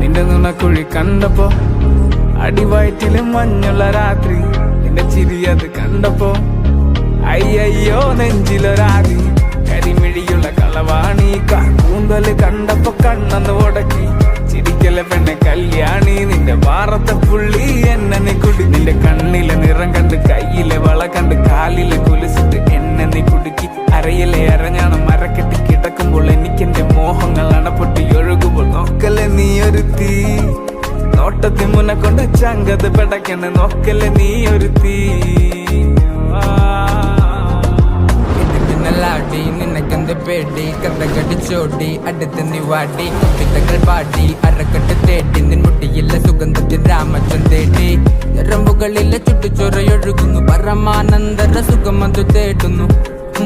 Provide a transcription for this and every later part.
നിന്റെ നുണക്കുഴി കണ്ടപ്പോ അടിവയറ്റില് മഞ്ഞുള്ള രാത്രി, നിന്റെ ചിരി അത് കണ്ടപ്പോ അയ്യോ നെഞ്ചിലൊരാതി. കരിമിഴിയുള്ള കളവാണി കൂന്തല് കണ്ടപ്പോ കണ്ണന്ന് ഉടക്കി. ചിരിക്കലെ പെണ്ണെ കല്യാണി, നിന്റെ വാറത്തെ പുള്ളി എന്നെ നീ കുടി. നിന്റെ കണ്ണിലെ നിറം കണ്ട്, കയ്യിലെ വള കണ്ട്, കാലിലെ കുലിച്ചിട്ട് എന്നെ നീ കുടുക്കി. അരയിലെ അരഞ്ഞാണ് മരക്കെട്ടി കിടക്കുമ്പോൾ എനിക്കെന്റെ മോഹങ്ങൾ അണപ്പൊട്ടി ഒഴുകുമ്പോൾ നോക്കല്ലേ നീ ഒരു തീ. നോട്ടത്തി മുന്നെ കൊണ്ട് ചങ്കത് പെടക്കണ നോക്കല്ലേ നീ ഒരു തീ. ലാടി നിനക്കെന്ത് പേടി, കഥകടിച്ചോടി അടുത്ത് നീ വാടി. കവിതകൾ പാടി അരക്കെട്ട് തേടി, നിൻ മുട്ടിയിലെ സുഗന്ധത്തിൽ രാമച്ചൻ തേടി. ഞരമ്പുകളിലെ ചുട്ടുചൊറയൊഴുകുന്നു, പരമാനന്ദര സുഖമതു തേടുന്നു.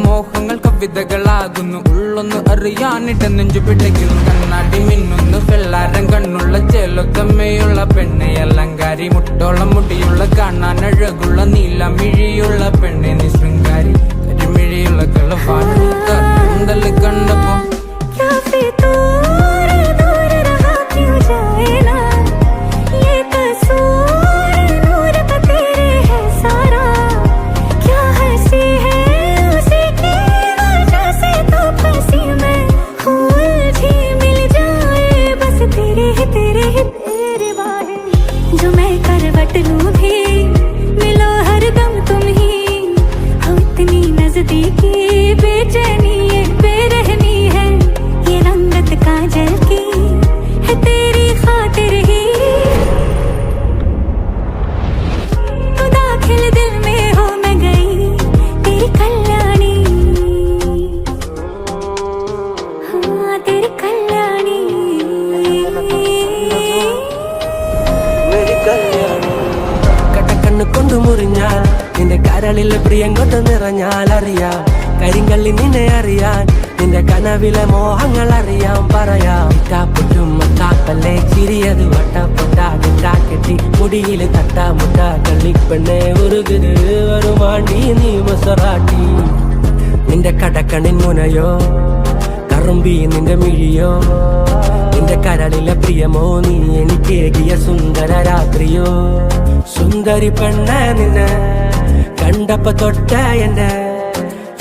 മോഹങ്ങൾ കവിതകളാകുന്നു, ഉള്ളൊന്ന് അറിയാനിട നെഞ്ചു പിടയ്ക്കുന്നു. കണ്ണാടി മിന്നുന്നു വെള്ളാരം കണ്ണുള്ള ചേലൊത്തമ്മയുള്ള പെണ്ണെ അലങ്കാരി. മുട്ടോളം മുടിയുള്ള കാണാൻ അഴകുള്ള നീലമിഴിയുള്ള പെണ്ണെ നീ ശൃംഗാരി. കരിമിഴിയുള്ള കളവാണ് കൂന്തല് കണ്ടപ്പോ जो मैं करवट लूं भी मिलो हर दम तुम ही हो, इतनी नजदीकी बेचैनी ये बेरहमी है. ये रंगत काजल की है तेरी खातिर ही, तो दाखिल दिल में हो मैं गई तेरी कल्याणी. हाँ तेरी कल्याणी. കടക്കണ്ണ് കൊണ്ടു മുറിഞ്ഞാൽ നിന്റെ കരളിലെ പ്രിയം കൊണ്ട് നിറഞ്ഞാൽ അറിയാം. കരിങ്കള്ളി നിന്നെ അറിയാൻ, നിന്റെ കനവിലെ മോഹങ്ങൾ അറിയാം. പറയാം താപ്പല്ലേ ചിരിയത് വട്ടപ്പൊട്ടാകെട്ടി, മുടിയില് തട്ടാമുട്ട കള്ളിപ്പെണ്ണെ ഉരുകുത് വരുമാണ്ടി നീ മൊസറാട്ടി. നിന്റെ കടക്കണ്ണിൻ മുനയോ കറുമ്പി നിന്റെ മിഴിയോ, നിന്റെ കരളിലെ പ്രിയമോ നീ എനിക്കേകിയ സുന്ദര രാത്രിയോ. സുന്ദരി പെണ്ണ നിന്നെ കണ്ടപ്പോ തൊട്ട എന്റെ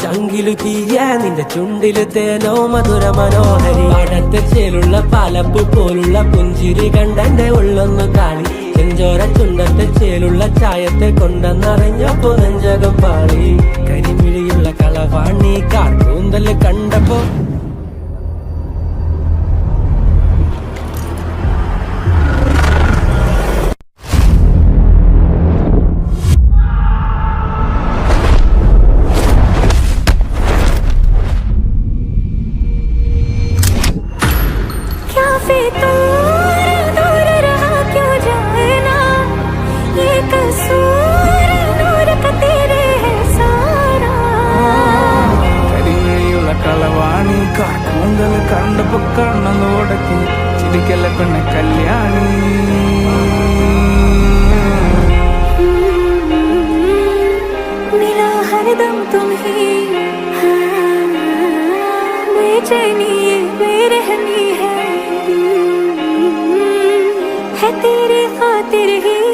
ചങ്കിലു തീയ, നിന്റെ ചുണ്ടില് തേനോ മധുര മനോഹരി. പാടത്തെ ചേലുള്ള പാലപ്പു പോലുള്ള പുഞ്ചിരി കണ്ടെന്റെ ഉള്ളൊന്നു കാളി. ചെഞ്ചോര ചുണ്ടത്തെ ചേലുള്ള ചായത്തെ കൊണ്ടെന്നറിഞ്ഞപ്പോ നെഞ്ചകം പാളി. കരിമിഴിയുള്ള കളവാണി കൂന്തല് കണ്ടപ്പോ കളവാണി കൂന്തല് കണ്ടപ്പോ കണ്ണന്ന് ഉടക്കി. ചിരിക്കല്ല പെണ്ണെ കല്യാണി. मिला हरदम तुम ही, बेचैनी ये बेरहमी है तेरी खातिर ही.